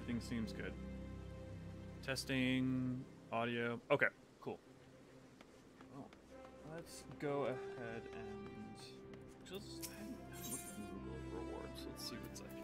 Everything seems good. Testing audio. Okay, cool. Well, let's go ahead and just look at Google rewards. Let's see what's up here.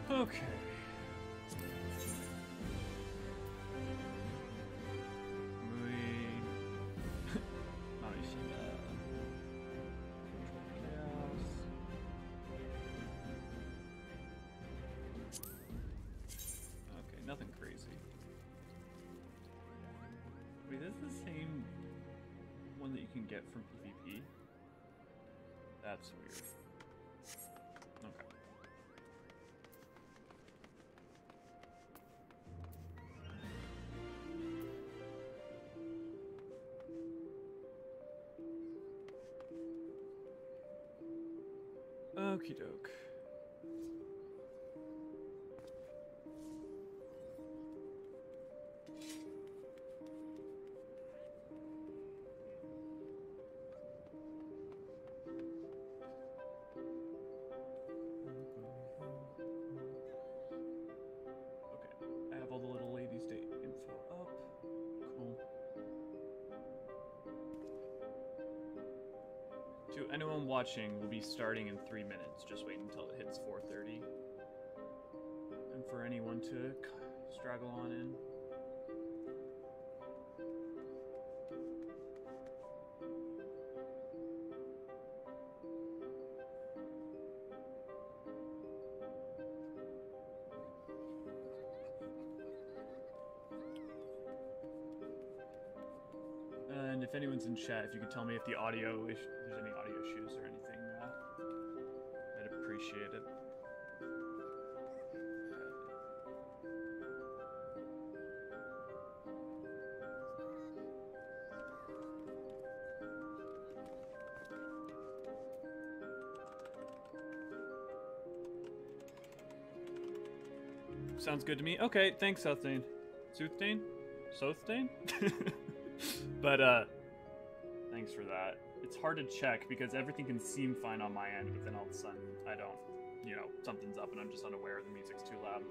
Okay. Okay, nothing crazy. Wait, this is the same one that you can get from PvP? That's weird. Okay. Okie doke. Okay, I have all the little ladies' day info up. Cool. To anyone watching, we'll be starting in 3 minutes. Just wait until it hits 4:30. And for anyone to straggle on in. And if anyone's in chat, if you could tell me if the audio, if there's any audio issues or anything, I'd appreciate it. Sounds good to me. Okay, thanks, Southane. Soothane? Sothane? But, thanks for that. It's hard to check because everything can seem fine on my end, but then all of a sudden, I don't, you know, something's up and I'm just unaware the music's too loud.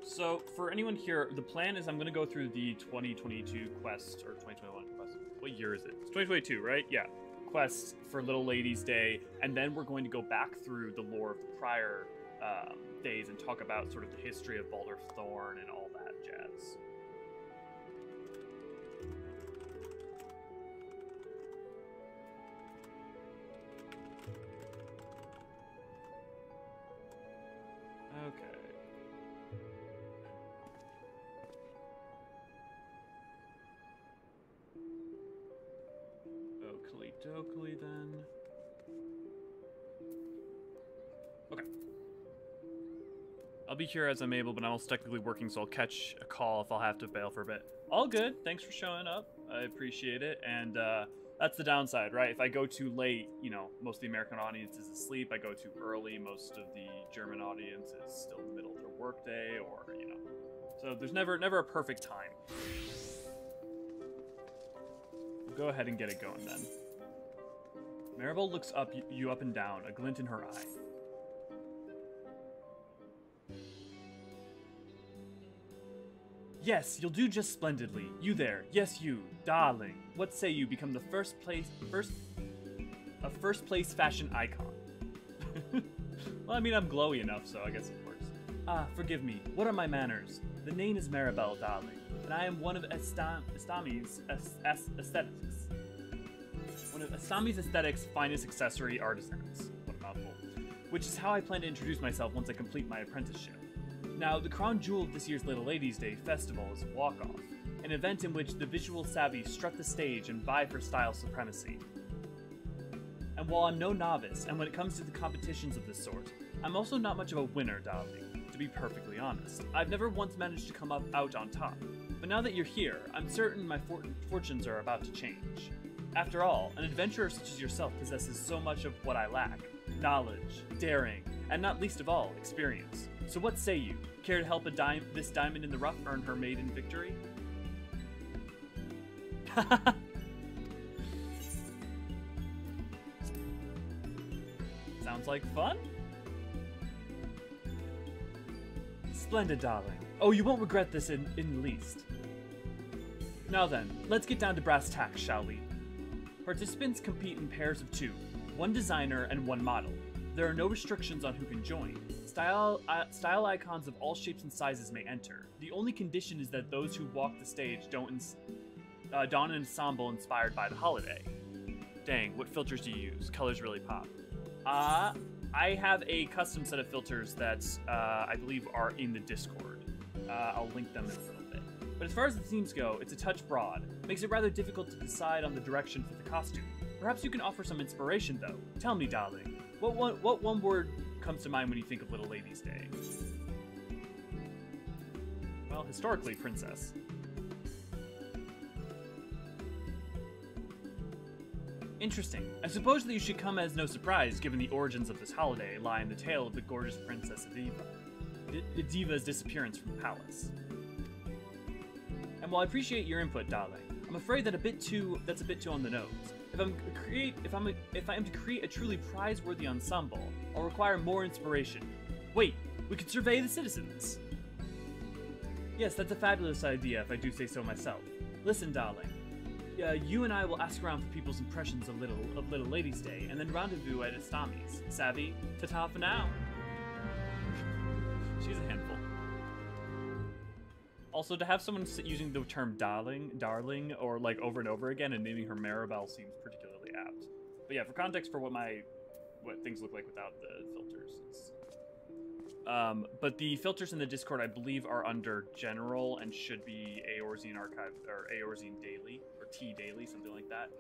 So, for anyone here, the plan is I'm going to go through the 2022 quest, or 2021 quest. What year is it? It's 2022, right? Yeah. Quest for Little Ladies' Day, and then we're going to go back through the lore of the prior days and talk about sort of the history of Baldur Thorn and all that jazz. Okay. Oakley dokley then. Okay. I'll be here as I'm able, but I'm also technically working, so I'll catch a call if I'll have to bail for a bit. All good. Thanks for showing up. I appreciate it. And that's the downside, right? If I go too late, you know, most of the American audience is asleep. I go too early, most of the German audience is still in the middle of their workday, or, you know. So there's never a perfect time. We'll go ahead and get it going then. Maribel looks up you up and down, a glint in her eye. Yes, you'll do just splendidly. You there. Yes, you. Darling. What say you become the first place fashion icon? Well, I mean, I'm glowy enough, so I guess it works. Ah, forgive me. What are my manners? The name is Maribel, darling, and I am one of Astami's aesthetics. One of Astami's aesthetics' finest accessory artisans. What a mouthful. Which is how I plan to introduce myself once I complete my apprenticeship. Now, the crown jewel of this year's Little Ladies' Day festival is Walk Off. an event in which the visual savvy strut the stage and vie for style supremacy. And while I'm no novice, and when it comes to the competitions of this sort, I'm also not much of a winner, darling, to be perfectly honest. I've never once managed to come out on top, but now that you're here, I'm certain my fortunes are about to change. After all, an adventurer such as yourself possesses so much of what I lack: knowledge, daring, and not least of all, experience. So what say you? Care to help this diamond in the rough earn her maiden victory? Sounds like fun? Splendid, darling. Oh, you won't regret this in the least. Now then, let's get down to brass tacks, shall we? Participants compete in pairs of 2, 1 designer and 1 model. There are no restrictions on who can join. Style icons of all shapes and sizes may enter. The only condition is that those who walk the stage don an ensemble inspired by the holiday. Dang, what filters do you use? Colors really pop. I have a custom set of filters that I believe are in the Discord. I'll link them in a little bit. But as far as the themes go, it's a touch broad. Makes it rather difficult to decide on the direction for the costume. Perhaps you can offer some inspiration, though. Tell me, darling, what one word comes to mind when you think of Little Ladies' Day? Well, historically, princess. Interesting. I suppose that you should come as no surprise, given the origins of this holiday lie in the tale of the gorgeous Princess Diva's disappearance from the palace. And while I appreciate your input, darling, I'm afraid that that's a bit too on the nose. If I am to create a truly prize-worthy ensemble, I'll require more inspiration. Wait, we could survey the citizens. Yes, that's a fabulous idea, if I do say so myself. Listen, darling. You and I will ask around for people's impressions of Little Ladies' Day, and then rendezvous at Astami's. Savvy? Ta-ta for now. She's a handful. Also, to have someone using the term darling, or like over and over again and naming her Maribel seems particularly apt. But yeah, for context for what things look like without the filters. But the filters in the Discord, I believe, are under General and should be Eorzean Archive, or Eorzean Daily, or T Daily, something like that.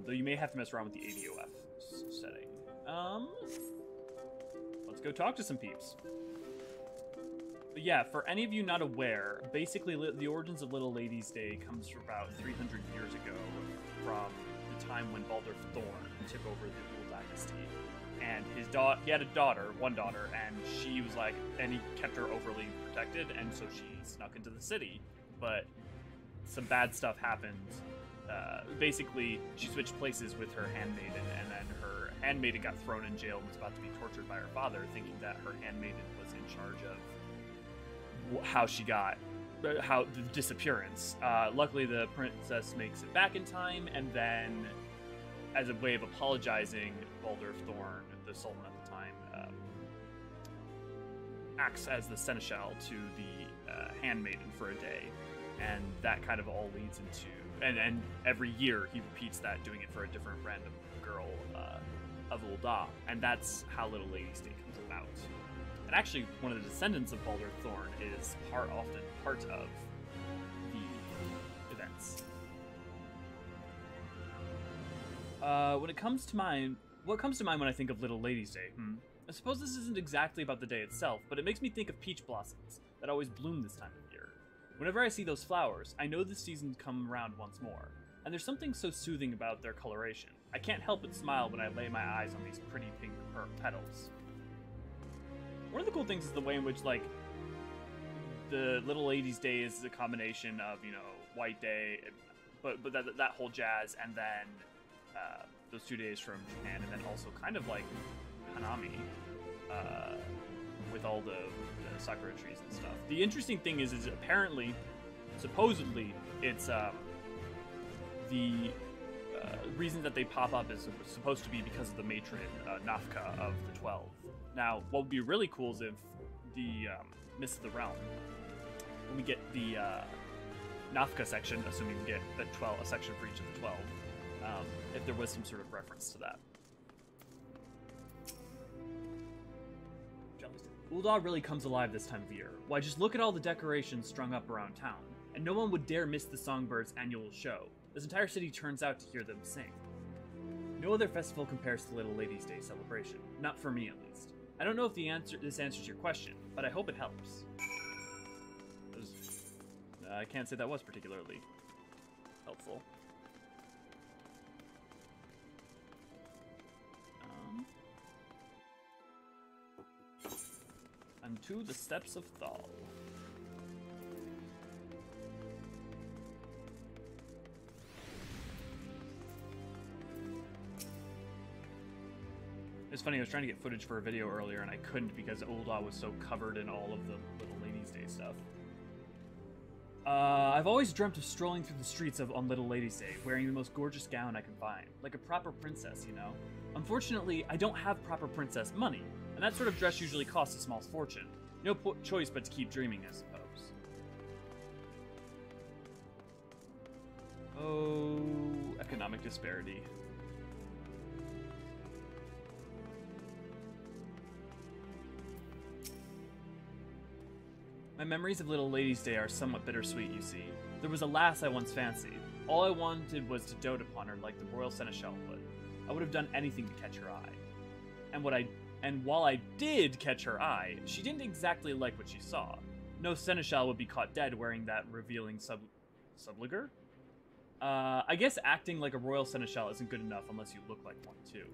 Though you may have to mess around with the ADOF setting. Let's go talk to some peeps. But yeah, for any of you not aware, basically the origins of Little Ladies' Day comes from about 300 years ago, from the time when Baldur Thorn took over the Uhl Dynasty. And he had one daughter, and she was like, and he kept her overly protected, and so she snuck into the city. But some bad stuff happened. Basically, she switched places with her handmaiden, and then her handmaiden got thrown in jail and was about to be tortured by her father, thinking that her handmaiden was in charge of how the disappearance. Luckily, the princess makes it back in time, and then, as a way of apologizing, Baldur Thorn, the Sultan at the time, acts as the seneschal to the handmaiden for a day, and that kind of all leads into, and every year he repeats that, doing it for a different random girl of Ul'dah, and that's how Little Ladies' Day comes about. And actually, one of the descendants of Baldur Thorn is often part of the events. What comes to mind when I think of Little Ladies' Day? I suppose this isn't exactly about the day itself, but it makes me think of peach blossoms that always bloom this time of year. Whenever I see those flowers, I know the season's come around once more, and there's something so soothing about their coloration. I can't help but smile when I lay my eyes on these pretty pink petals. One of the cool things is the way in which, like, the Little Ladies' Day is a combination of, you know, White Day, but that whole jazz, and then those 2 days from Japan, and then also kind of like Hanami, with all the sakura trees and stuff. The interesting thing is apparently, supposedly, it's the reason that they pop up is supposed to be because of the matron Nafka of the 12. Now, what would be really cool is if the Mists of the Realm, when we get the Nafka section, assuming we get a section for each of the 12, if there was some sort of reference to that. Ul'dah really comes alive this time of year. Why, just look at all the decorations strung up around town. and no one would dare miss the Songbirds' annual show. This entire city turns out to hear them sing. No other festival compares to Little Ladies' Day celebration. Not for me, at least. I don't know if this answers your question, but I hope it helps. I can't say that was particularly helpful. Unto the Steps of Thal. It's funny, I was trying to get footage for a video earlier and I couldn't because Ul'dah was so covered in all of the Little Ladies' Day stuff. I've always dreamt of strolling through the streets on Little Ladies' Day, wearing the most gorgeous gown I can find. Like a proper princess, you know? Unfortunately, I don't have proper princess money, and that sort of dress usually costs a small fortune. No choice but to keep dreaming, I suppose. Oh, economic disparity. My memories of Little Ladies' Day are somewhat bittersweet, you see. There was a lass I once fancied. All I wanted was to dote upon her like the royal seneschal would. I would have done anything to catch her eye. And while I did catch her eye, she didn't exactly like what she saw. No seneschal would be caught dead wearing that revealing subliger? I guess acting like a royal seneschal isn't good enough unless you look like one, too.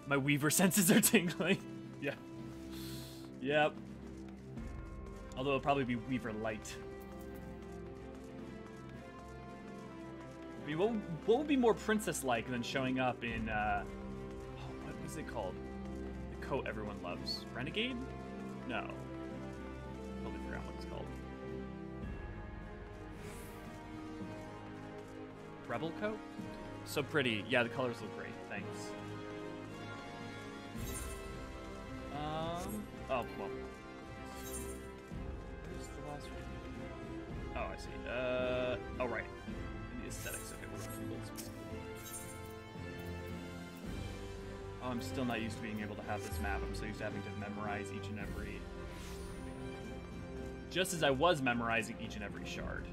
My weaver senses are tingling. Yeah. Yep. Although it'll probably be Weaver Light. I mean, what would be more princess-like than showing up in, what was it called? The coat everyone loves. Renegade? No. Totally forgot what it's called. Rebel coat? So pretty. Yeah, the colors look great. Thanks. Oh, well. Where's the last one? Oh, I see. Oh, right. The aesthetics. Okay, we're going to Oh, I'm still not used to being able to have this map. I'm so used to having to memorize each and every... Just as I was memorizing each and every shard.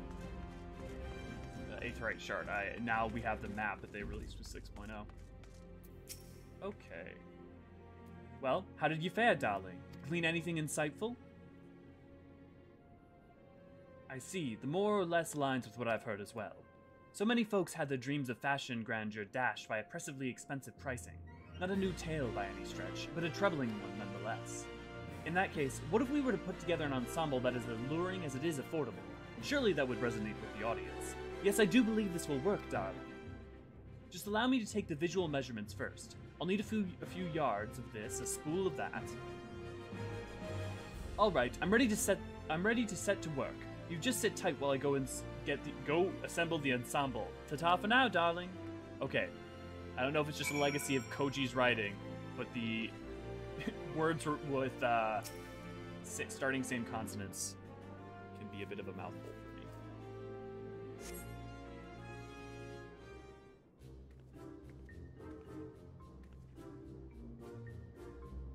Aetheryte shard. Now we have the map that they released with 6.0. Okay. Well, how did you fare, darling? Glean anything insightful? I see. The more or less aligns with what I've heard as well. So many folks had their dreams of fashion grandeur dashed by oppressively expensive pricing. Not a new tale by any stretch, but a troubling one nonetheless. In that case, what if we were to put together an ensemble that is as alluring as it is affordable? Surely that would resonate with the audience. Yes, I do believe this will work, darling. Just allow me to take the visual measurements first. I'll need a few yards of this, a spool of that. All right, I'm ready to set to work. You just sit tight while I go and go assemble the ensemble. Ta-ta for now, darling. Okay. I don't know if it's just a legacy of Koji's writing, but the words with starting same consonants can be a bit of a mouthful for me.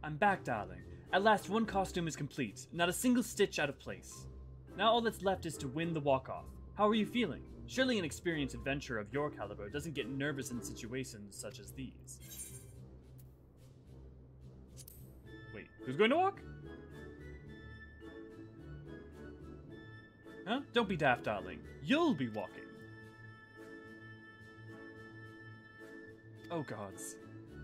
I'm back, darling. At last, one costume is complete, not a single stitch out of place. Now all that's left is to win the walk-off. How are you feeling? Surely an experienced adventurer of your caliber doesn't get nervous in situations such as these. Wait, who's going to walk? Huh? Don't be daft, darling. You'll be walking. Oh gods.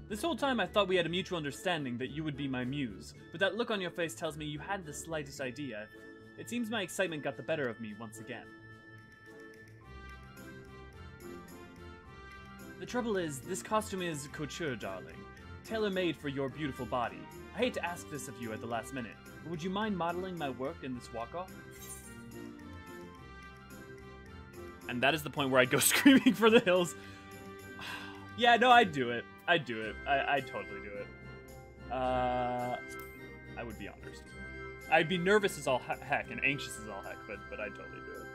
This whole time I thought we had a mutual understanding that you would be my muse, but that look on your face tells me you hadn't the slightest idea. It seems my excitement got the better of me once again. The trouble is, this costume is couture, darling. Tailor-made for your beautiful body. I hate to ask this of you at the last minute, but would you mind modeling my work in this walk-off? And that is the point where I'd go screaming for the hills. Yeah, no, I'd do it. I'd do it. I'd totally do it. I would be honest. I'd be nervous as all heck and anxious as all heck, but I'd totally do it.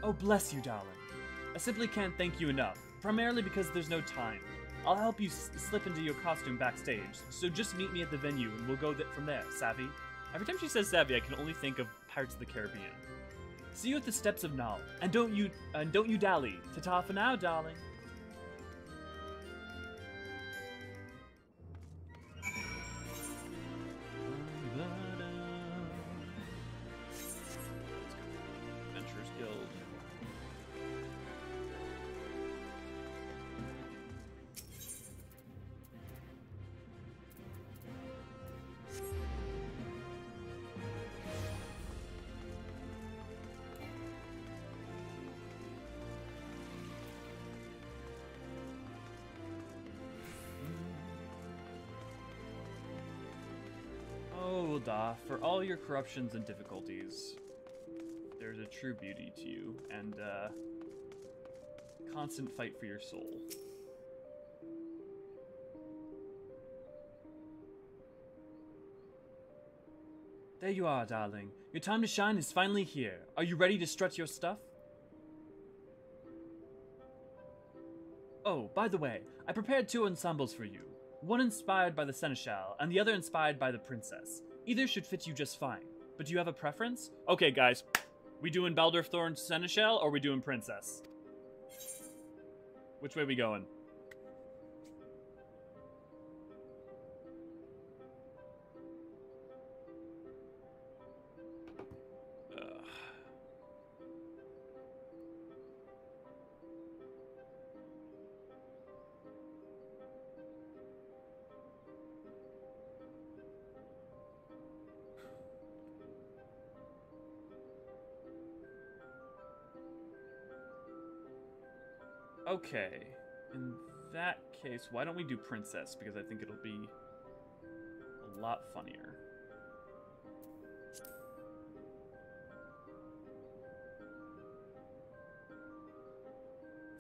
Oh, bless you, darling. I simply can't thank you enough, primarily because there's no time. I'll help you slip into your costume backstage, so just meet me at the venue and we'll go from there, savvy? Every time she says savvy, I can only think of Pirates of the Caribbean. See you at the steps of Nal, and don't you dally. Ta-ta for now, darling. Adventurers Guild. Oh, Da, for all your corruptions and difficulties, there's a true beauty to you, and constant fight for your soul. There you are, darling. Your time to shine is finally here. Are you ready to strut your stuff? Oh, by the way, I prepared 2 ensembles for you. One inspired by the Seneschal, and the other inspired by the Princess. Either should fit you just fine. But do you have a preference? Okay, guys. We doing Baldurf Thorn Seneschal, or we doing Princess? Which way we going? Okay, in that case, why don't we do Princess? Because I think it'll be a lot funnier.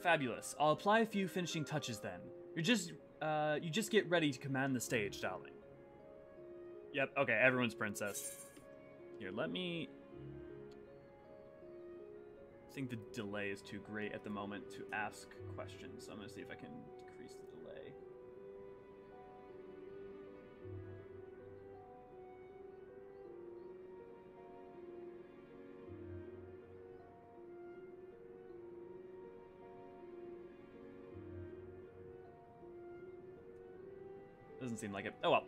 Fabulous. I'll apply a few finishing touches then. You just get ready to command the stage, darling. Yep, okay, everyone's Princess. Here, let me... I think the delay is too great at the moment to ask questions, so I'm going to see if I can decrease the delay. Doesn't seem like it. Oh well.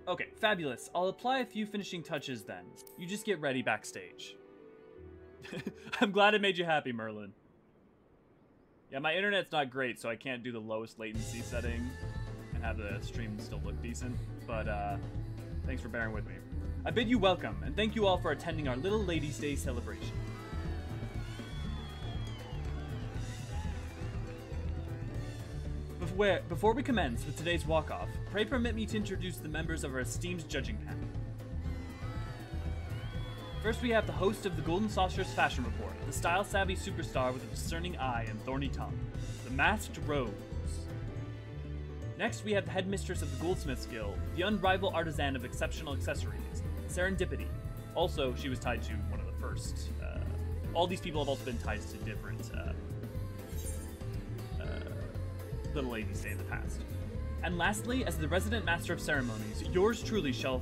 Okay, fabulous. I'll apply a few finishing touches then. You just get ready backstage. I'm glad it made you happy, Merlin. Yeah, my internet's not great, so I can't do the lowest latency setting and have the stream still look decent, but thanks for bearing with me. I bid you welcome, and thank you all for attending our Little Ladies' Day celebration. Before we commence with today's walk-off, pray permit me to introduce the members of our esteemed judging panel. First, we have the host of the Golden Saucer's Fashion Report, the style-savvy superstar with a discerning eye and thorny tongue, the Masked Rose. Next, we have the headmistress of the Goldsmiths Guild, the unrivaled artisan of exceptional accessories, Serendipity. Also, she was tied to one of the first. All these people have also been tied to different Little Ladies' Day in the past. And lastly, as the resident master of ceremonies, yours truly shall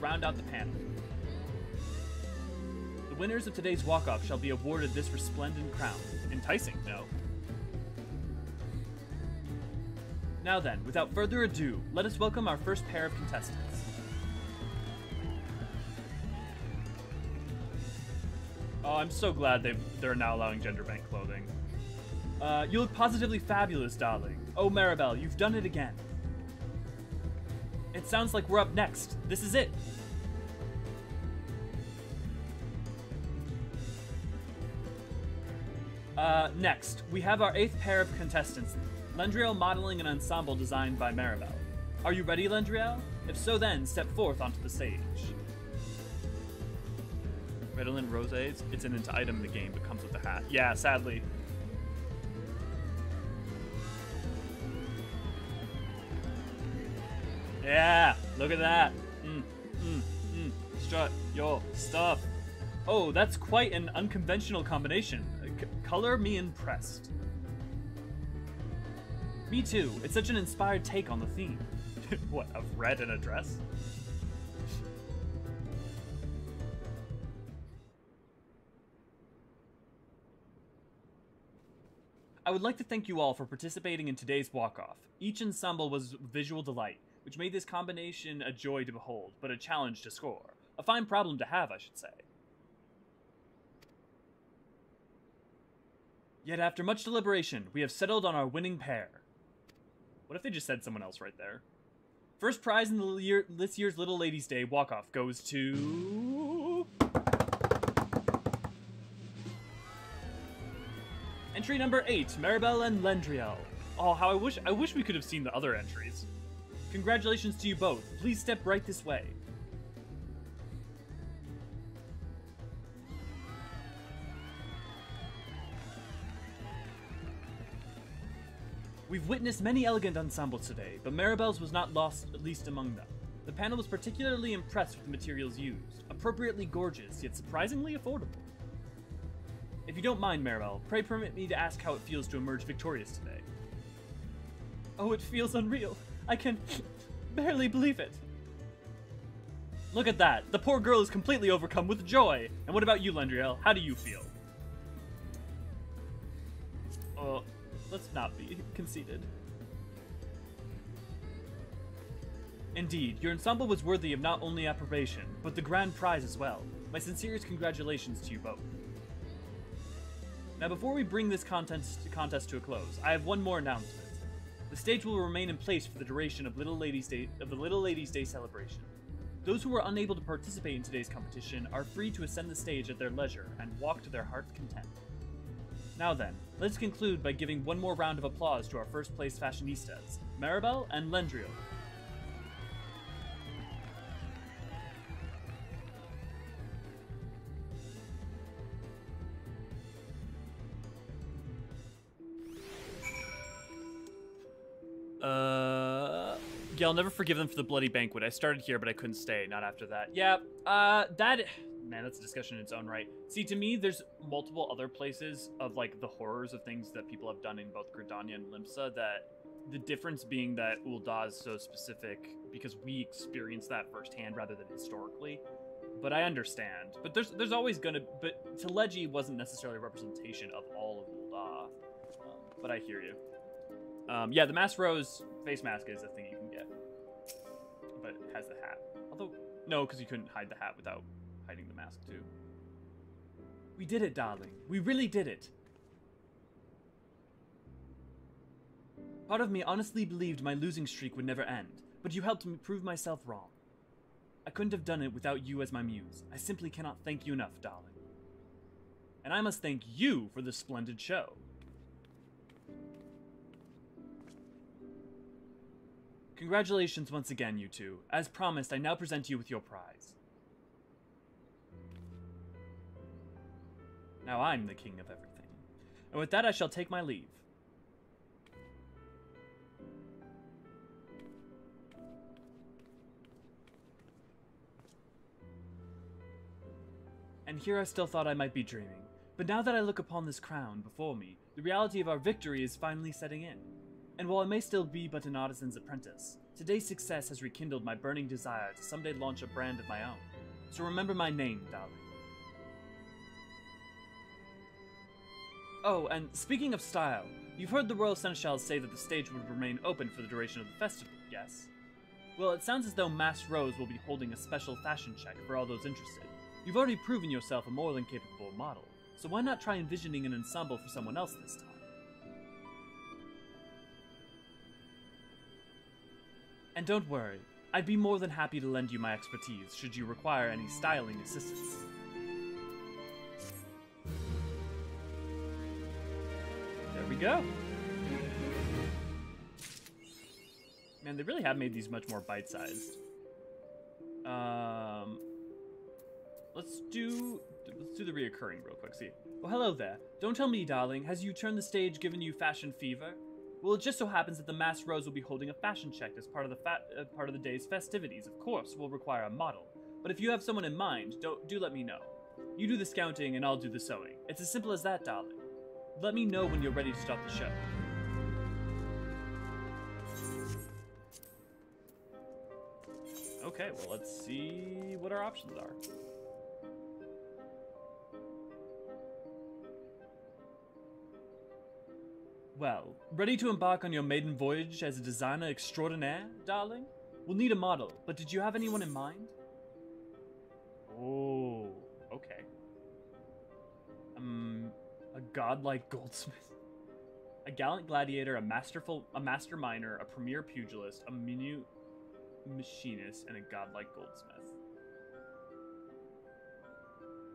round out the panel. The winners of today's walk-off shall be awarded this resplendent crown. Enticing, no? Now then, without further ado, let us welcome our first pair of contestants. Oh, I'm so glad they're now allowing gender-bent clothing. You look positively fabulous, darling. Oh, Maribel, you've done it again. It sounds like we're up next. This is it. Next, we have our 8th pair of contestants, Lendriel modeling an ensemble designed by Maribel. Are you ready, Lendriel? If so then, step forth onto the stage. Hydaelyn Roses, it's an item in the game, but comes with the hat. Yeah, sadly. Yeah, look at that. Strut your stuff. Oh, that's quite an unconventional combination. Color me impressed. Me too. It's such an inspired take on the theme. What, of red in a dress? I would like to thank you all for participating in today's walk-off. Each ensemble was a visual delight, which made this combination a joy to behold, but a challenge to score. A fine problem to have, I should say. Yet after much deliberation, we have settled on our winning pair. What if they just said someone else right there? First prize in this year's Little Ladies' Day walk-off goes to... Entry number 8, Maribel and Lendriel. Oh, how I wish we could have seen the other entries. Congratulations to you both. Please step right this way. We've witnessed many elegant ensembles today, but Maribel's was not least among them. The panel was particularly impressed with the materials used, appropriately gorgeous, yet surprisingly affordable. If you don't mind, Maribel, pray permit me to ask how it feels to emerge victorious today. Oh, it feels unreal. I can barely believe it. Look at that. The poor girl is completely overcome with joy. And what about you, Lendriel? How do you feel? Let's not be conceited. Indeed, your ensemble was worthy of not only approbation, but the grand prize as well. My sincerest congratulations to you both. Now, before we bring this contest to a close, I have one more announcement. The stage will remain in place for the duration of the Little Ladies' Day celebration. Those who were unable to participate in today's competition are free to ascend the stage at their leisure and walk to their heart's content. Now then, let's conclude by giving one more round of applause to our first place fashionistas, Maribel and Lendriel. Yeah, I'll never forgive them for the bloody banquet. I started here, but I couldn't stay. Not after that. Yeah, man, that's a discussion in its own right. See, to me, there's multiple other places of, like, the horrors of things that people have done in both Gridania and Limsa, that the difference being that Ul'dah is so specific because we experience that firsthand rather than historically. But I understand. But there's always gonna... But Teleji wasn't necessarily a representation of all of Ul'dah. But I hear you. Yeah, the Masked Rose face mask is a thing you can get. But it has the hat. Although, no, because you couldn't hide the hat without hiding the mask, too. We did it, darling. We really did it. Part of me honestly believed my losing streak would never end, but you helped me prove myself wrong. I couldn't have done it without you as my muse. I simply cannot thank you enough, darling. And I must thank you for this splendid show. Congratulations once again, you two. As promised, I now present you with your prize. Now I'm the king of everything. And with that, I shall take my leave. And here I still thought I might be dreaming. But now that I look upon this crown before me, the reality of our victory is finally setting in. And while I may still be but an artisan's apprentice, today's success has rekindled my burning desire to someday launch a brand of my own. So remember my name, darling. Oh, and speaking of style, you've heard the Royal Seneschals say that the stage would remain open for the duration of the festival, yes? Well, it sounds as though Masked Rose will be holding a special fashion check for all those interested. You've already proven yourself a more than capable model, so why not try envisioning an ensemble for someone else this time? And don't worry, I'd be more than happy to lend you my expertise should you require any styling assistance. There we go. Man, they really have made these much more bite-sized. Let's do the reoccurring real quick, see. Oh, hello there. Don't tell me, darling, has you turned the stage given you fashion fever? Well, it just so happens that the Masked Rose will be holding a fashion check as part of the day's festivities. Of course, we'll require a model. But if you have someone in mind, do let me know. You do the scouting and I'll do the sewing. It's as simple as that, darling. Let me know when you're ready to start the show. Okay, well, let's see what our options are. Well, ready to embark on your maiden voyage as a designer extraordinaire, darling? We'll need a model, but did you have anyone in mind? Oh, okay. A godlike goldsmith. A gallant gladiator, a master miner, a premier pugilist, a minute machinist, and a godlike goldsmith.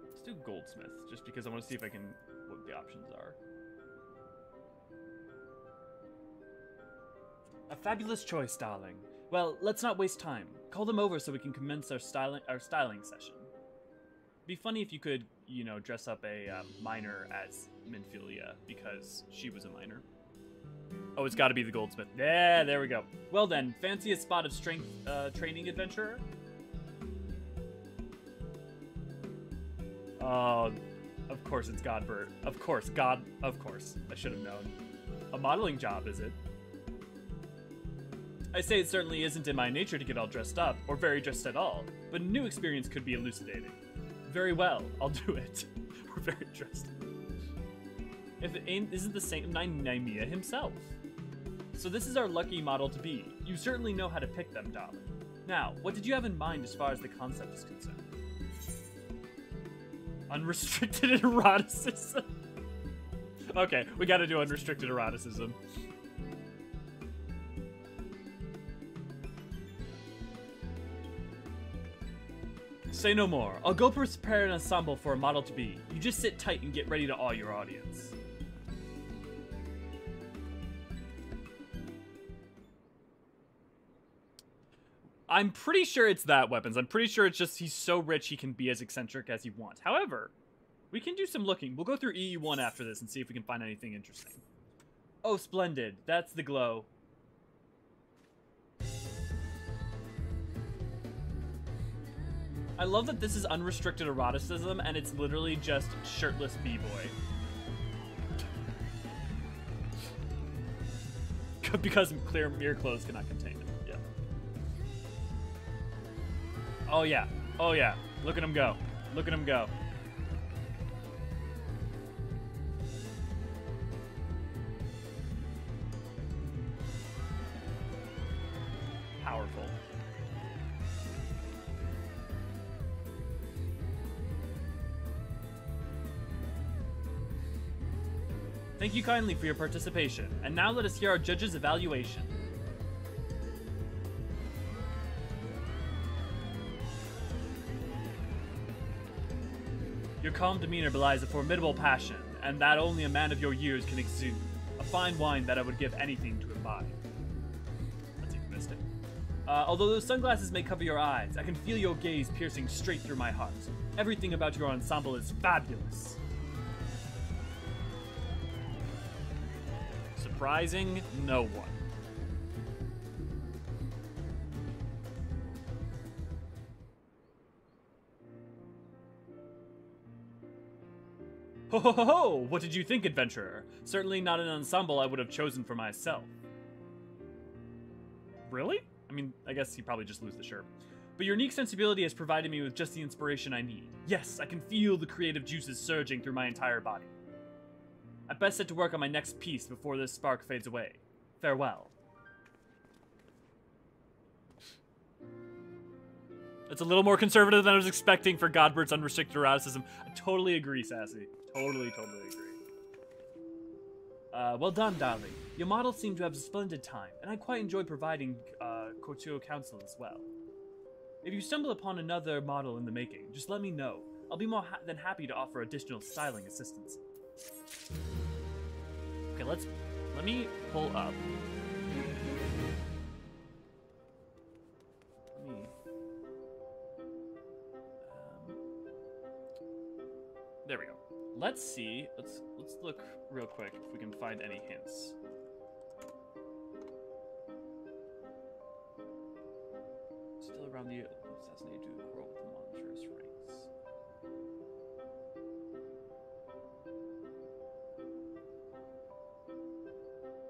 Let's do goldsmith, just because I want to see if I can, what the options are. A fabulous choice, darling. Well, let's not waste time. Call them over so we can commence our styling session. It'd be funny if you could, you know, dress up a miner as Minfilia, because she was a miner. Oh, it's got to be the goldsmith. Yeah, there we go. Well then, fancy a spot of strength training adventurer? Oh, of course it's Godbert. Of course, of course. I should have known. A modeling job, is it? I say it certainly isn't in my nature to get all dressed up, or very dressed at all, but a new experience could be elucidating. Very well, I'll do it. We're very dressed. If it isn't the same Nymea himself. So this is our lucky model to be. You certainly know how to pick them, darling. Now, what did you have in mind as far as the concept is concerned? Unrestricted eroticism. Okay, we gotta do unrestricted eroticism. Say no more. I'll go prepare an ensemble for a model to be. You just sit tight and get ready to awe your audience. I'm pretty sure it's that, Weapons. I'm pretty sure it's just he's so rich he can be as eccentric as he wants. However, we can do some looking. We'll go through EE1 after this and see if we can find anything interesting. Oh, splendid. That's the glow. I love that this is unrestricted eroticism, and it's literally just shirtless b-boy. Because clear mere clothes cannot contain him. Yeah. Oh yeah. Oh yeah. Look at him go. Look at him go. Powerful. Thank you kindly for your participation, and now let us hear our judge's evaluation. Your calm demeanor belies a formidable passion, and that only a man of your years can exude. A fine wine that I would give anything to imbibe. That's euphemistic. Although those sunglasses may cover your eyes, I can feel your gaze piercing straight through my heart. Everything about your ensemble is fabulous. Surprising no one. Ho ho ho ho! What did you think, adventurer? Certainly not an ensemble I would have chosen for myself. Really? I mean, I guess he probably just lose the shirt. But your unique sensibility has provided me with just the inspiration I need. Yes, I can feel the creative juices surging through my entire body. I best set to work on my next piece before this spark fades away. Farewell. It's a little more conservative than I was expecting for Godbert's unrestricted eroticism. I totally agree, Sassy. Totally agree. Well done, darling. Your models seem to have a splendid time, and I quite enjoy providing courtier counsel as well. If you stumble upon another model in the making, just let me know. I'll be more than happy to offer additional styling assistance. Okay, let me pull up. There we go. Let's see. Let's look real quick if we can find any hints. Still around the assassinated to grow with the monstrous ranks.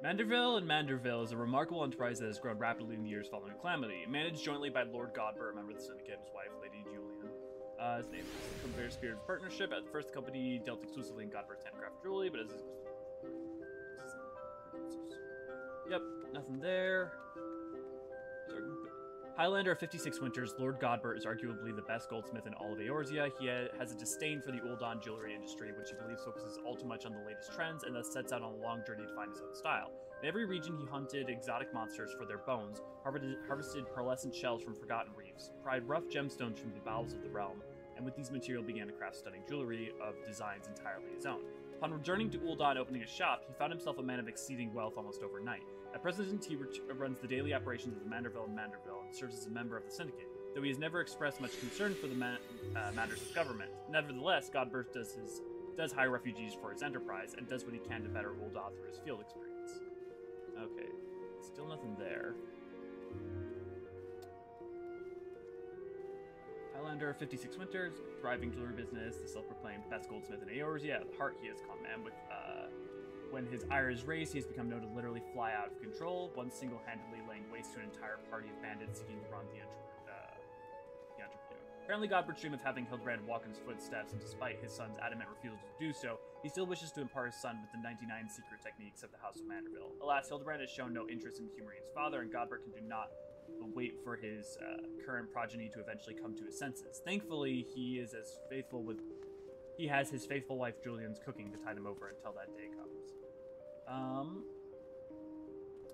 Manderville is a remarkable enterprise that has grown rapidly in the years following Calamity. Managed jointly by Lord Godber, a member of the Syndicate, and his wife, Lady Julian. His name is from very spirit of partnership. At first, the company dealt exclusively in Godber's handcraft jewelry, but as answers. Yep, nothing there. Highlander of 56 Winters, Lord Godbert is arguably the best goldsmith in all of Eorzea. He has a disdain for the Ul'dah jewelry industry, which he believes focuses all too much on the latest trends, and thus sets out on a long journey to find his own style. In every region, he hunted exotic monsters for their bones, harvested pearlescent shells from forgotten reefs, pried rough gemstones from the bowels of the realm, and with these materials began to craft stunning jewelry of designs entirely his own. Upon returning to Ul'dah and opening a shop, he found himself a man of exceeding wealth almost overnight. At present, he runs the daily operations of the Manderville and serves as a member of the Syndicate, though he has never expressed much concern for the matters of government. Nevertheless, Godbert does hire refugees for his enterprise, and does what he can to better Ul'dah through his field experience. Okay, still nothing there. Highlander, 56 Winters, thriving jewelry business, the self-proclaimed best goldsmith in Eorzea. At the heart, he has come, and when his ire is raised, he has become known to literally fly out of control, once single-handedly laying waste to an entire party of bandits seeking to run the entrepreneur. Apparently, Godbert's dream of having Hildebrand walk in his footsteps, and despite his son's adamant refusal to do so, he still wishes to impart his son with the 99 secret techniques of the House of Manderville. Alas, Hildebrand has shown no interest in humoring his father, and Godbert can do not wait for his current progeny to eventually come to his senses. Thankfully, he has his faithful wife Julian's cooking to tide him over until that day comes.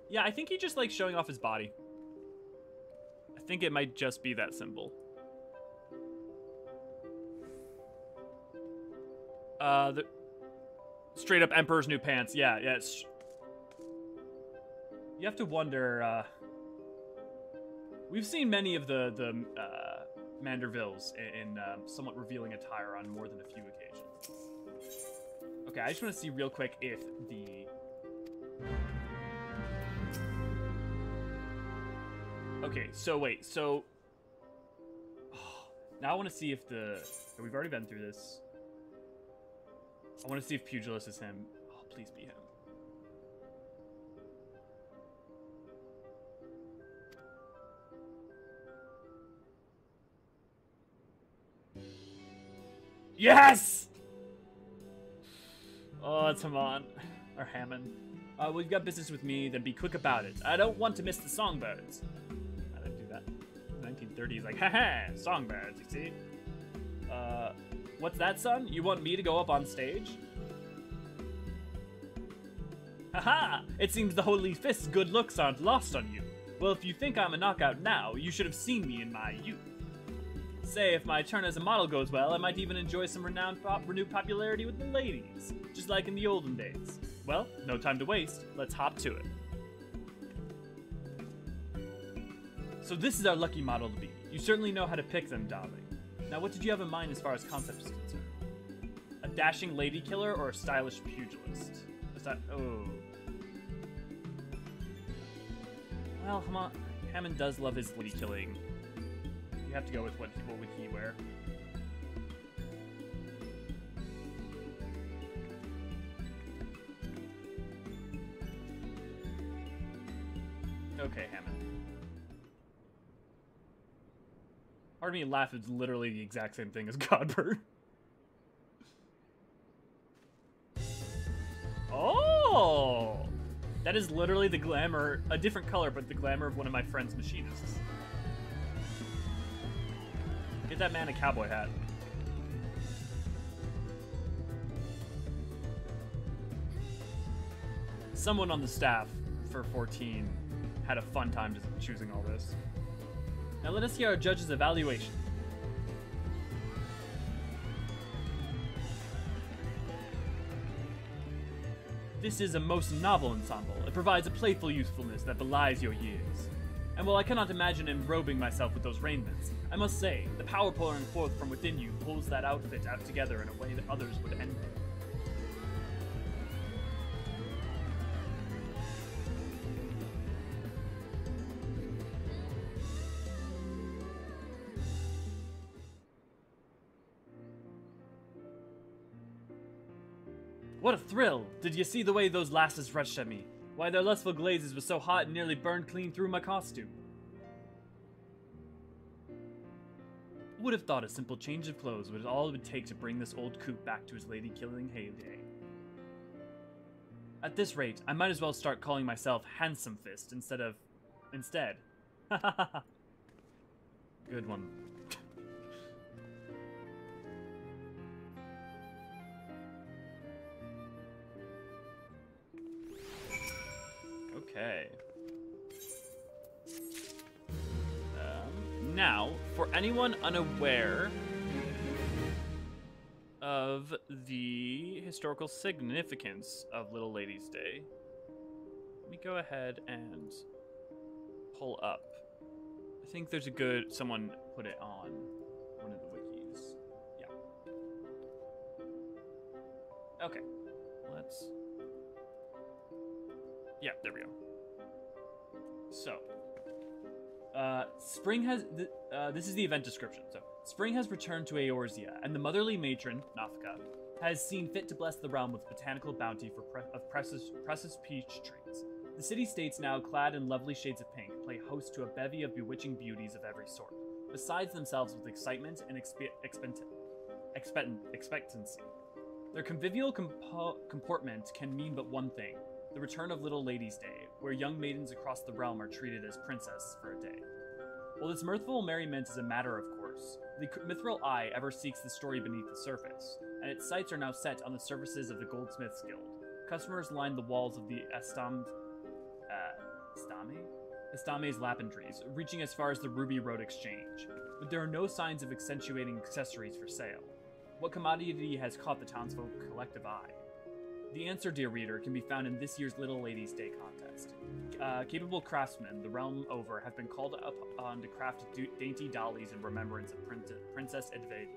Yeah, I think he just likes showing off his body. I think it might just be that simple. The straight up Emperor's New Pants. Yeah, it's... You have to wonder, we've seen many of the Mandervilles in somewhat revealing attire on more than a few occasions. Okay, I just want to see real quick if the... Okay, so wait, so... Oh, now I want to see if the... We've already been through this. I want to see if Pugilist is him. Oh, please be him. Yes! Oh, it's Haman. Or Hammond. Well, you've got business with me, then be quick about it. I don't want to miss the songbirds. I didn't do that. 1930s, like, haha, songbirds, you see? What's that, son? You want me to go up on stage? Haha! It seems the Holy Fist's good looks aren't lost on you. Well, if you think I'm a knockout now, you should have seen me in my youth. Say, if my turn as a model goes well, I might even enjoy some renewed popularity with the ladies, just like in the olden days. Well, no time to waste. Let's hop to it. So this is our lucky model to be. You certainly know how to pick them, darling. Now, what did you have in mind as far as concept is concerned? A dashing lady killer or a stylish pugilist? Is that... Oh. Well, Hammond does love his lady killing. You have to go with what would he wear? Okay, Hammond. Part of me laughed, it's literally the exact same thing as Godbert. Oh! That is literally the glamour, a different color, but the glamour of one of my friend's machinists. Get that man a cowboy hat. Someone on the staff for 14 had a fun time just choosing all this. Now let us hear our judge's evaluation. This is a most novel ensemble. It provides a playful youthfulness that belies your years. And while I cannot imagine enrobing myself with those raiments, I must say, the power pouring forth from within you pulls that outfit out together in a way that others would envy. What a thrill! Did you see the way those lasses rushed at me? Why, their lustful glazes were so hot it nearly burned clean through my costume. Would have thought a simple change of clothes was all it would take to bring this old coot back to his lady-killing heyday. At this rate, I might as well start calling myself Handsome Fist instead. Good one. Okay. Now, for anyone unaware of the historical significance of Little Ladies' Day, let me go ahead and pull up. I think there's a good... Someone put it on one of the wikis. Yeah. Okay. Let's... Yeah, there we go. So, spring has... this is the event description. So, spring has returned to Eorzean, and the motherly matron, Nafka, has seen fit to bless the realm with botanical bounty of precious peach trees. The city-states, now clad in lovely shades of pink, play host to a bevy of bewitching beauties of every sort, besides themselves with excitement and expectancy. Their convivial comportment can mean but one thing: the return of Little Ladies' Day, where young maidens across the realm are treated as princesses for a day. While this mirthful merriment is a matter of course, the mithril eye ever seeks the story beneath the surface, and its sights are now set on the services of the Goldsmiths Guild. Customers line the walls of the Estame's lapandries, reaching as far as the Ruby Road Exchange, but there are no signs of accentuating accessories for sale. What commodity has caught the townsfolk's collective eye? The answer, dear reader, can be found in this year's Little Ladies' Day contest. Capable craftsmen the realm over have been called upon to craft dainty dollies in remembrance of Princess Edvia,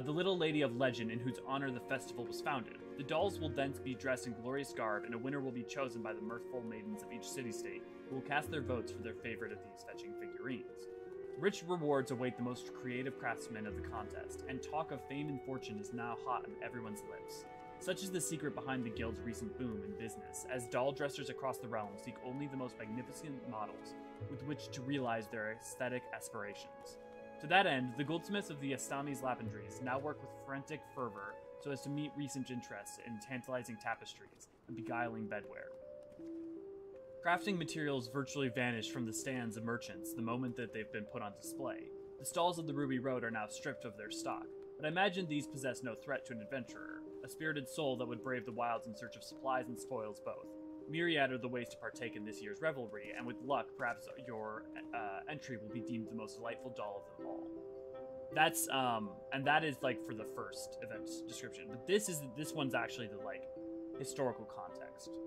the little lady of legend in whose honor the festival was founded. The dolls will then be dressed in glorious garb, and a winner will be chosen by the mirthful maidens of each city-state, who will cast their votes for their favorite of these fetching figurines. Rich rewards await the most creative craftsmen of the contest, and talk of fame and fortune is now hot on everyone's lips. Such is the secret behind the guild's recent boom in business, as doll dressers across the realm seek only the most magnificent models with which to realize their aesthetic aspirations. To that end, the goldsmiths of the Estame's lapandries now work with frantic fervor so as to meet recent interests in tantalizing tapestries and beguiling bedware. Crafting materials virtually vanish from the stands of merchants the moment that they've been put on display. The stalls of the Ruby Road are now stripped of their stock, but I imagine these possess no threat to an adventurer, a spirited soul that would brave the wilds in search of supplies and spoils both. Myriad are the ways to partake in this year's revelry, and with luck, perhaps your entry will be deemed the most delightful doll of them all. That's, and that is, like, for the first event description. But this one's actually the, like, historical context.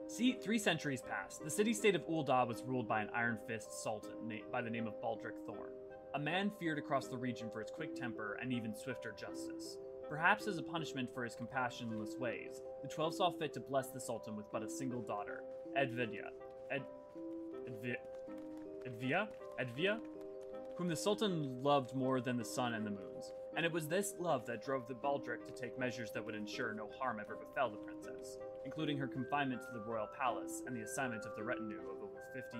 See, 3 centuries passed. The city-state of Ul'dah was ruled by an iron-fist sultan by the name of Baldric Thorn, a man feared across the region for his quick temper and even swifter justice. Perhaps as a punishment for his compassionless ways, the 12 saw fit to bless the sultan with but a single daughter, Edvia, whom the sultan loved more than the sun and the moons. And it was this love that drove the Baldric to take measures that would ensure no harm ever befell the princess, including her confinement to the royal palace and the assignment of the retinue of over 50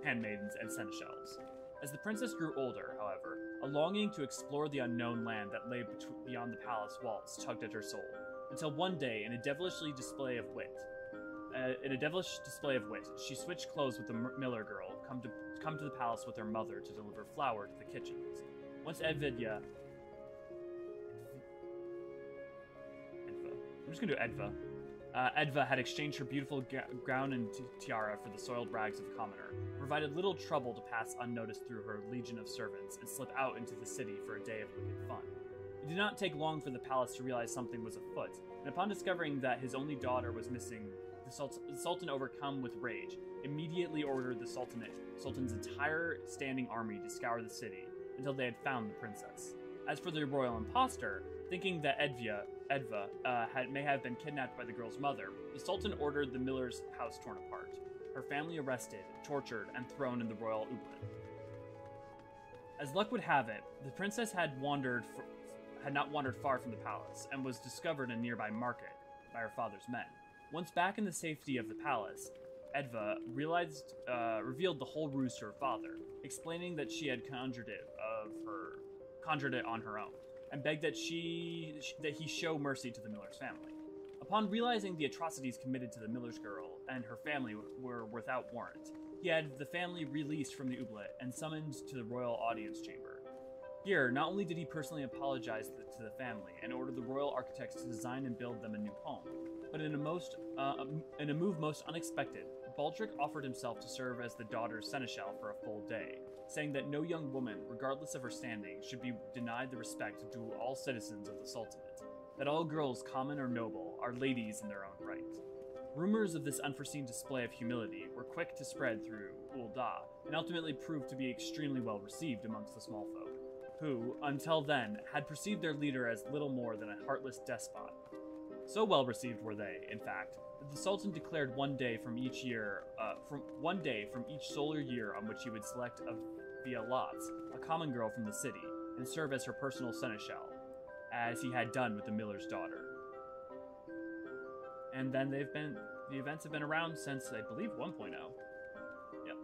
handmaidens and seneschals. As the princess grew older, however, a longing to explore the unknown land that lay beyond the palace walls tugged at her soul, until one day, in a devilish display of wit, she switched clothes with the miller girl, come to the palace with her mother to deliver flour to the kitchens. Once Edvia, I'm just gonna do Edva. Edva had exchanged her beautiful gown and tiara for the soiled rags of a commoner, provided little trouble to pass unnoticed through her legion of servants, and slip out into the city for a day of wicked fun. It did not take long for the palace to realize something was afoot, and upon discovering that his only daughter was missing, the Sultan, overcome with rage, immediately ordered the Sultan's entire standing army to scour the city until they had found the princess. As for the royal impostor, thinking that Edva may have been kidnapped by the girl's mother, the Sultan ordered the miller's house torn apart, her family arrested, tortured, and thrown in the royal ouplan. As luck would have it, the princess had not wandered far from the palace, and was discovered in a nearby market by her father's men. Once back in the safety of the palace, Edva revealed the whole ruse to her father. explaining that she had conjured it on her own, and begged that he show mercy to the Miller's family. Upon realizing the atrocities committed to the Miller's girl and her family were without warrant, he had the family released from the oublet and summoned to the royal audience chamber. Here, not only did he personally apologize to the family and order the royal architects to design and build them a new home, but in a move most unexpected, Baldric offered himself to serve as the daughter's seneschal for a full day, saying that no young woman, regardless of her standing, should be denied the respect due all citizens of the Sultanate, that all girls, common or noble, are ladies in their own right. Rumors of this unforeseen display of humility were quick to spread through Ul'dah, and ultimately proved to be extremely well received amongst the small folk, who, until then, had perceived their leader as little more than a heartless despot. So well received were they, in fact, that the Sultan declared one day from each solar year on which he would select via lots a common girl from the city and serve as her personal seneschal, as he had done with the Miller's daughter. And then the events have been around since, I believe, 1.0. Yep.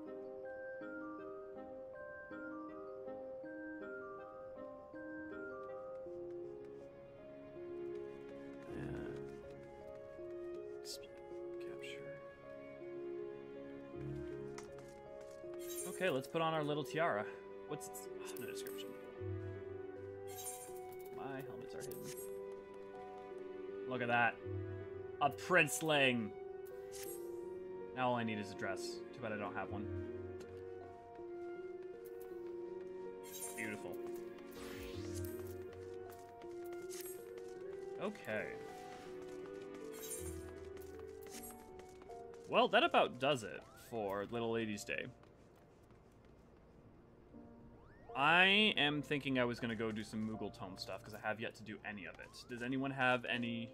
Capture. Okay, let's put on our little tiara. What's the description? My helmets are hidden. Look at that. A princeling. Now all I need is a dress. Too bad I don't have one. Beautiful. Okay. Well, that about does it for Little Ladies Day. I am thinking I was going to go do some Moogle Tome stuff, because I have yet to do any of it. Does anyone have any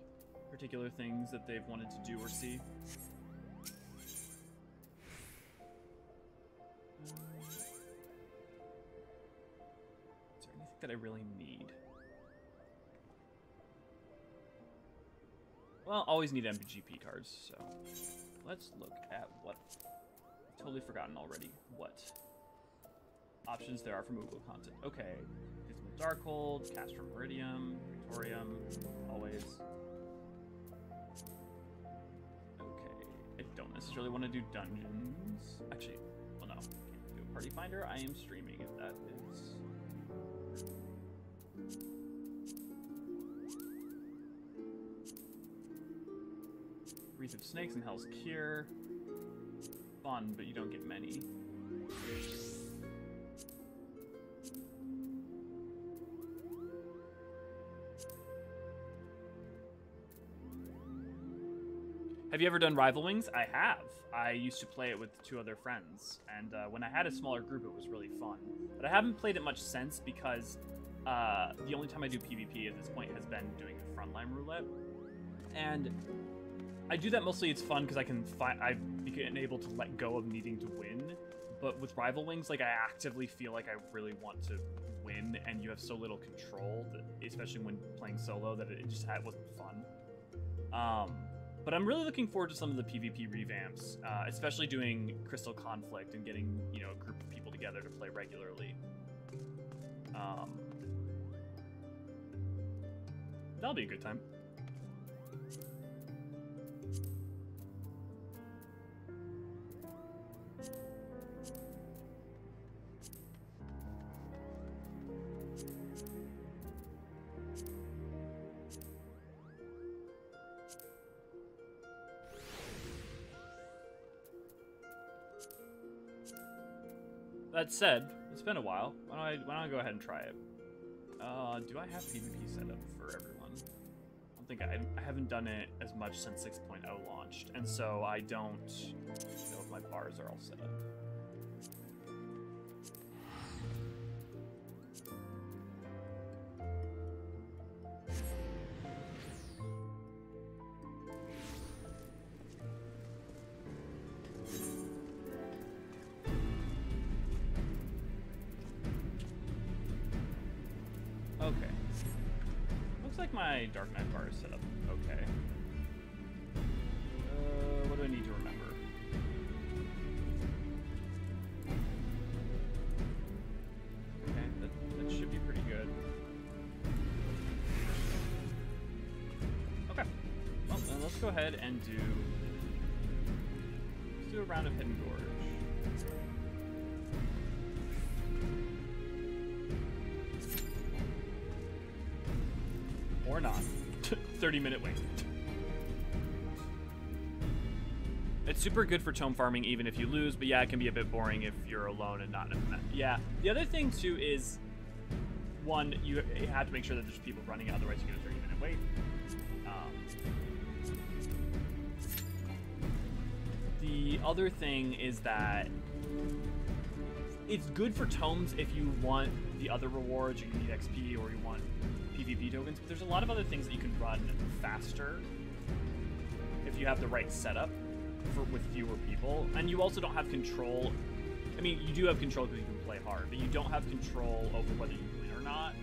particular things that they've wanted to do or see? Is there anything that I really need? Well, always need MGP cards, so let's look at what I've totally forgotten already. What options there are for Moogle content. Okay, Dismal Darkhold, Castrum Meridium, Victorium, always. I don't necessarily want to do dungeons. Actually, well, no. Can't do a party finder. I am streaming if that is. Wreath of Snakes and Hell's Cure. Fun, but you don't get many. Have you ever done Rival Wings? I have. I used to play it with 2 other friends, and when I had a smaller group, it was really fun. But I haven't played it much since because the only time I do PvP at this point has been doing the frontline roulette, and I do that mostly. It's fun because I've been able to let go of needing to win. But with Rival Wings, like, I actively feel like I really want to win, and you have so little control, that, especially when playing solo, that it just wasn't fun. But I'm really looking forward to some of the PvP revamps, especially doing Crystal Conflict and getting, a group of people together to play regularly. That'll be a good time. That said, it's been a while. Why don't I go ahead and try it? Do I have PvP set up for everyone? I don't think I haven't done it as much since 6.0 launched, and so I don't know if my bars are all set up. Okay. Looks like my Dark Knight bar is set up okay. What do I need to remember? let's go ahead and let's do a round of Hidden Gorge. Or not. 30-minute wait. It's super good for tome farming even if you lose, but yeah, it can be a bit boring if you're alone and not in a map. Yeah. The other thing too is, one, you have to make sure that there's people running, otherwise you get a 30-minute wait. The other thing is that it's good for tomes if you want the other rewards, or you need XP, or you want PvP tokens, but there's a lot of other things that you can run faster if you have the right setup with fewer people. And you also don't have control. I mean, you do have control because you can play hard, but you don't have control over whether you win or not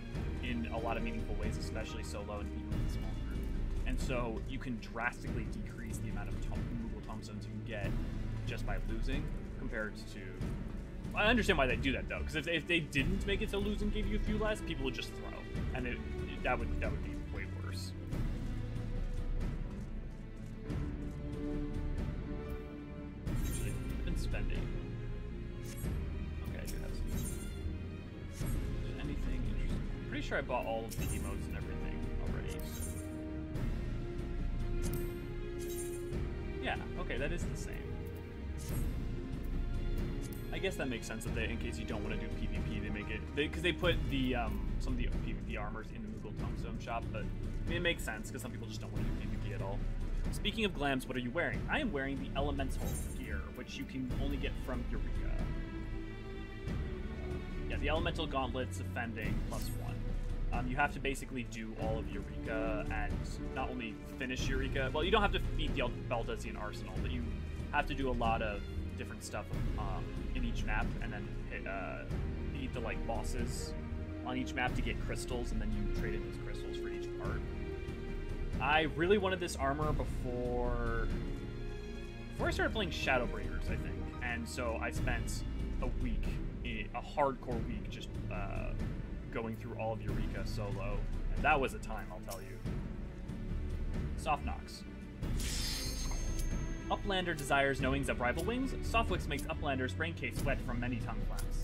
in a lot of meaningful ways, especially solo and even in a small group. And so you can drastically decrease the amount of movable tombstones you can get just by losing compared to... I understand why they do that though, because if they didn't make it so losing gave you a few less, people would just throw, and that would be way worse. I've been spending. Okay, I do have some. Anything interesting? I'm pretty sure I bought all of the emotes and everything already. Yeah. Okay, that is the same. I guess that makes sense that they, in case you don't want to do PvP, they make it because they put the some of the PvP armors in the Moogle Tombstone shop, but I mean, it makes sense because some people just don't want to do PvP at all. Speaking of glams, what are you wearing? I am wearing the Elemental gear, which you can only get from Eureka. Yeah, the Elemental Gauntlets Offending +1. You have to basically do all of Eureka and not only finish Eureka. Well, you don't have to beat the Baldesion Arsenal, but you have to do a lot of different stuff in each map, and then beat the like bosses on each map to get crystals, and then you trade in those crystals for each part. I really wanted this armor before I started playing Shadowbringers, I think, and so I spent a hardcore week, just going through all of Eureka solo, and that was a time, I'll tell you. Soft Knocks. Uplander desires knowings of rival wings. Softwix makes Uplander's brain case sweat from many tongue flaps.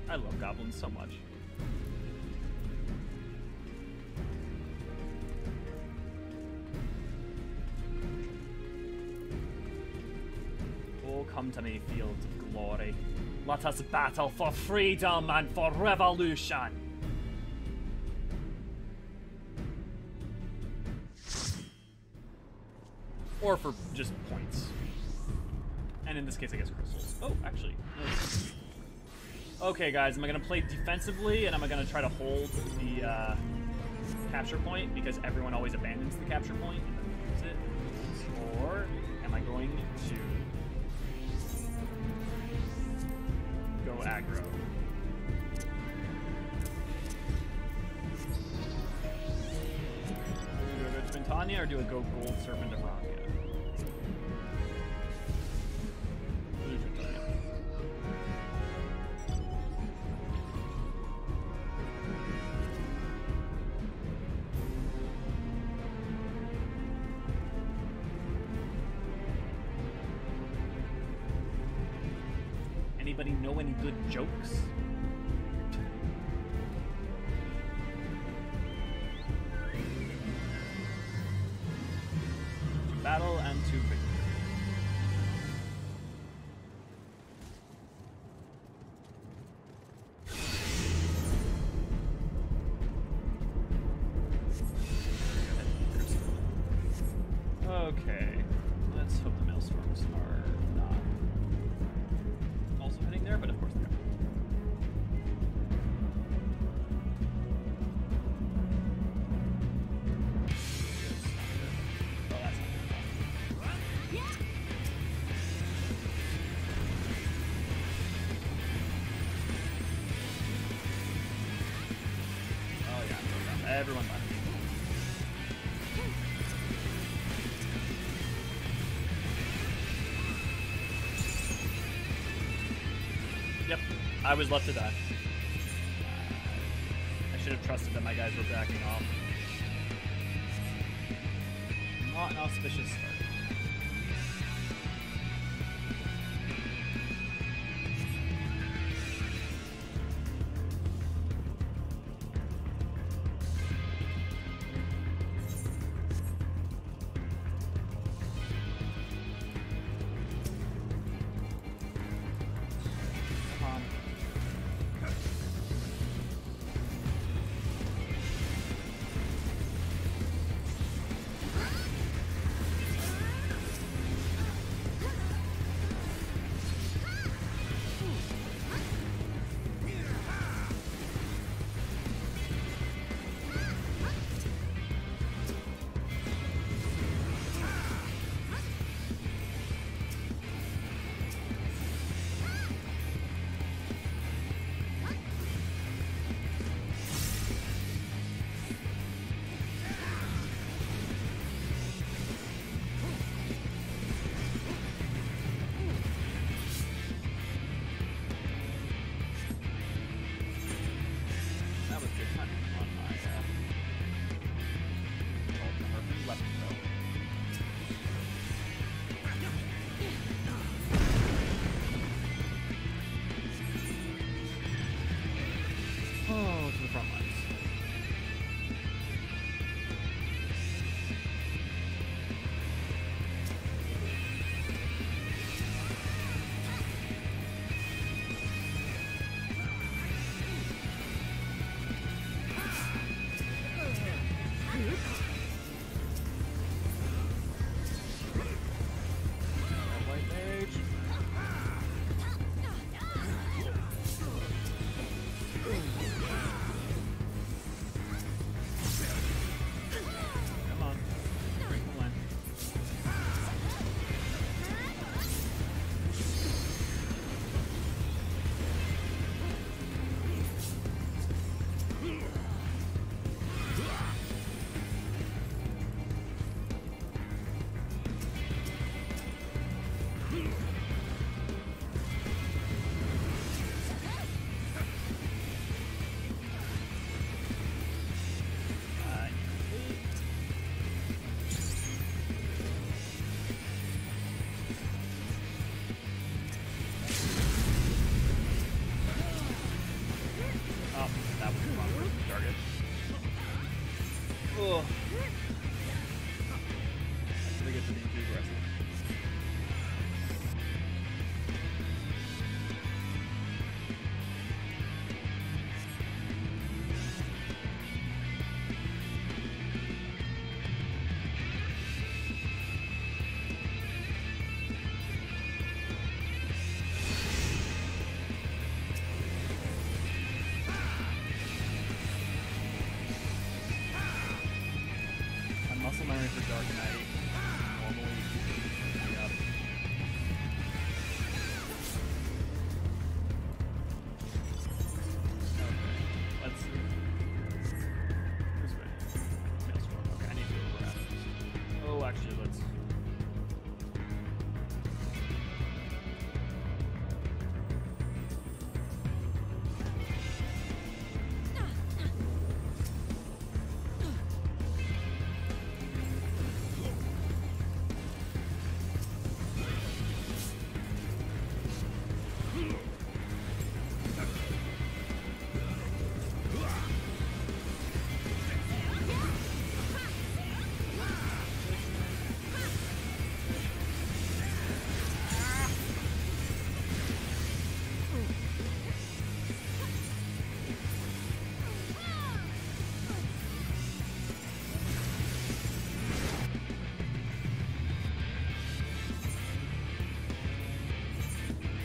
I love goblins so much. Oh, come to me, fields of glory. Let us battle for freedom and for revolution. Or for just points. And in this case, I guess crystals. Oh, actually. No. Okay, guys, am I going to play defensively, and am I going to try to hold the capture point, because everyone always abandons the capture point and then loses it? Or am I going to go aggro? Do I go Twin Tanya, or do I go Gold Serpent of Rocket? Anybody know any good jokes? To battle and to victory. Okay, let's hope the maelstorms are not also heading there, but of course they are. Oh, that's not good. Oh yeah, everyone left. Yep, I was left to die. should have trusted that my guys were backing off. Not an auspicious start.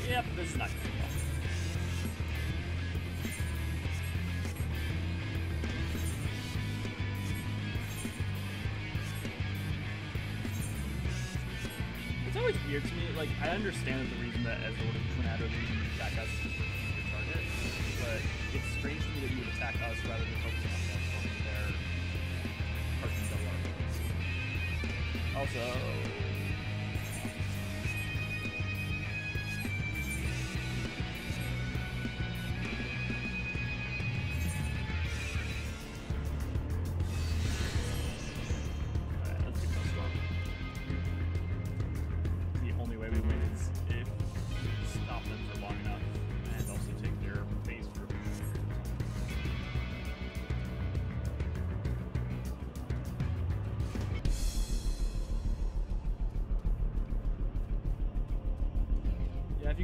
Yep, this is not good. It's always weird to me, like, I understand that the reason that as order Twinado, the reason you attack us is your target, but it's strange to me that you would attack us rather than focusing on them from their archons double archons. Also,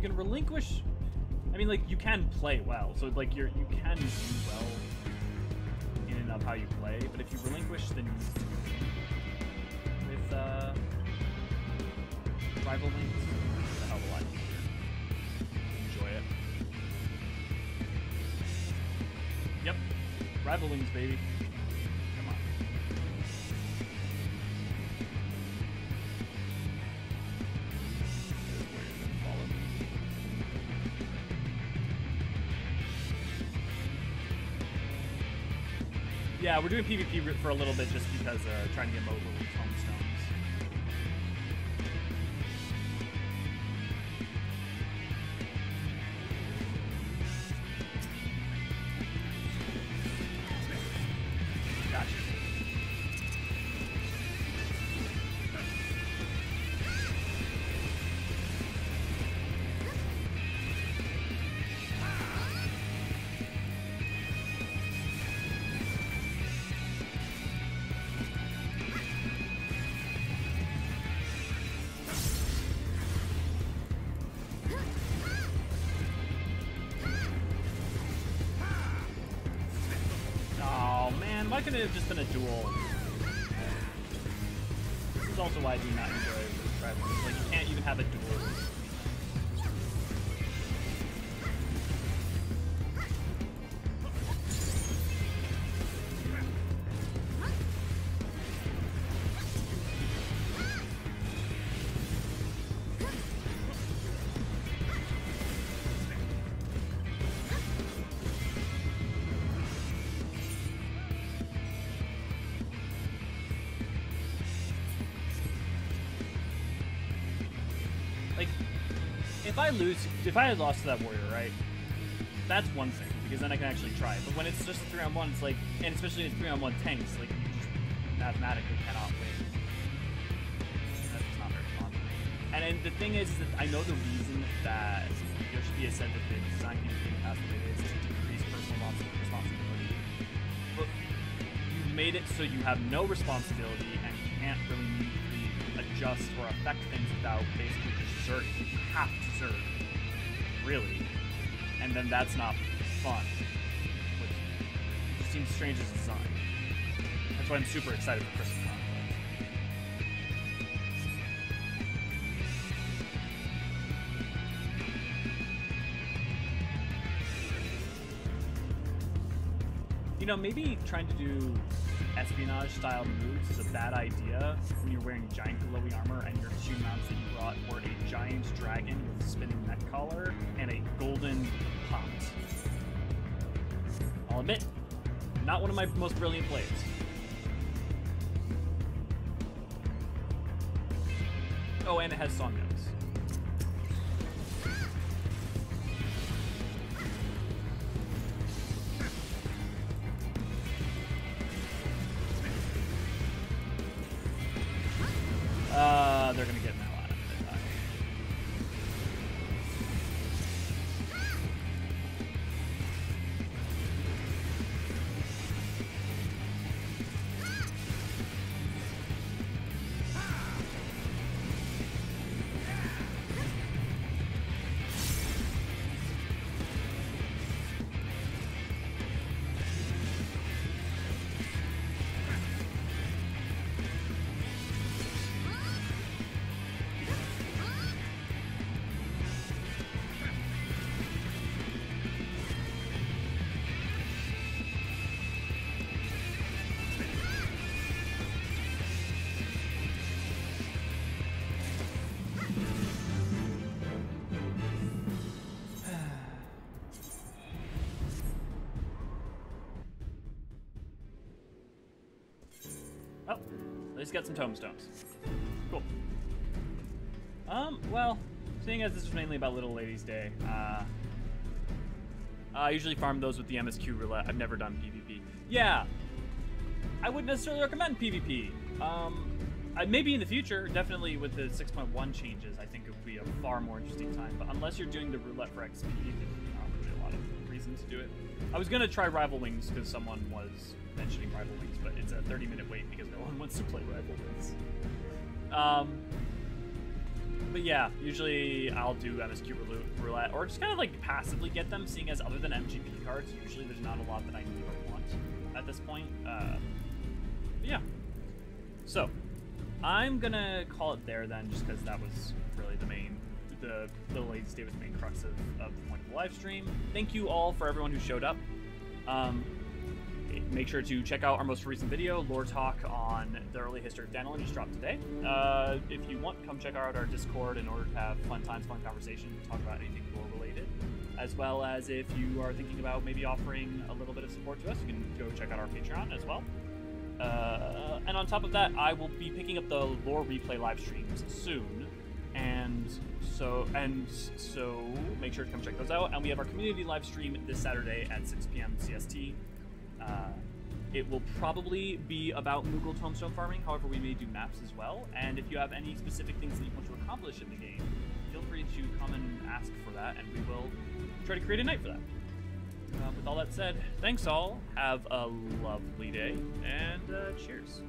can relinquish, I mean, like, you can play well, so like you can do well in and of how you play, but if you relinquish the needs to with rival links, it's a hell of a lot easier. Enjoy it. Yep, rival links, baby. Come on. Yeah, we're doing PvP for a little bit just because trying to get mobile with homestones. Gotcha. Why couldn't it have just been a duel? This is also why I do not enjoy tribal. Like, you can't even have a duel. If I had lost to that warrior, right? That's one thing, because then I can actually try it. But when it's just a 3-on-1, it's like, and especially in 3-on-1 tanks, like, you just mathematically cannot win. That's not very fun. And the thing is that I know the reason that there should be a set that the design PvP has the way it is to decrease personal responsibility. But you've made it so you have no responsibility and you can't really meaningfully adjust or affect things without basically just zerging. You have to zerg. Really, and then that's not fun, which just seems strange as a design. That's why I'm super excited for Christmas. You know, maybe trying to do espionage style moves is a bad idea when you're wearing giant glowy armor and your 2 mounts that you brought were a giant dragon with spinning neck collar and a golden pot. I'll admit, not one of my most brilliant plays. Oh, and it has song notes. They're gonna get now out of it. Let's get some tombstones. Cool. Well, seeing as this is mainly about Little Ladies Day, I usually farm those with the MSQ roulette. I've never done PvP. Yeah, I wouldn't necessarily recommend PvP. Maybe in the future, definitely with the 6.1 changes, I think it would be a far more interesting time. But unless you're doing the roulette for XP, there's not really a lot of reasons to do it. I was gonna try Rival Wings because someone was mentioning Rival Wings, but it's a 30-minute wait because no one wants to play Rival Wings. But yeah, usually I'll do MSQ roulette, or just kind of like passively get them, seeing as other than MGP cards, usually there's not a lot that I need or want at this point. But yeah. So, I'm gonna call it there then, just because that was really the main, the Little Lady Stay was the main crux of the point of the live stream. Thank you all for everyone who showed up. Make sure to check out our most recent video, Lore Talk on the early history of Hydaelyn, just dropped today. If you want, come check out our Discord in order to have fun times, fun conversation, talk about anything lore related. As well as if you are thinking about maybe offering a little bit of support to us, you can go check out our Patreon as well. And on top of that, I will be picking up the lore replay live streams soon. And so make sure to come check those out. And we have our community live stream this Saturday at 6 p.m. CST. It will probably be about Moogle tombstone farming, however we may do maps as well. And if you have any specific things that you want to accomplish in the game, feel free to come and ask for that, and we will try to create a night for that. With all that said, thanks all, have a lovely day, and cheers.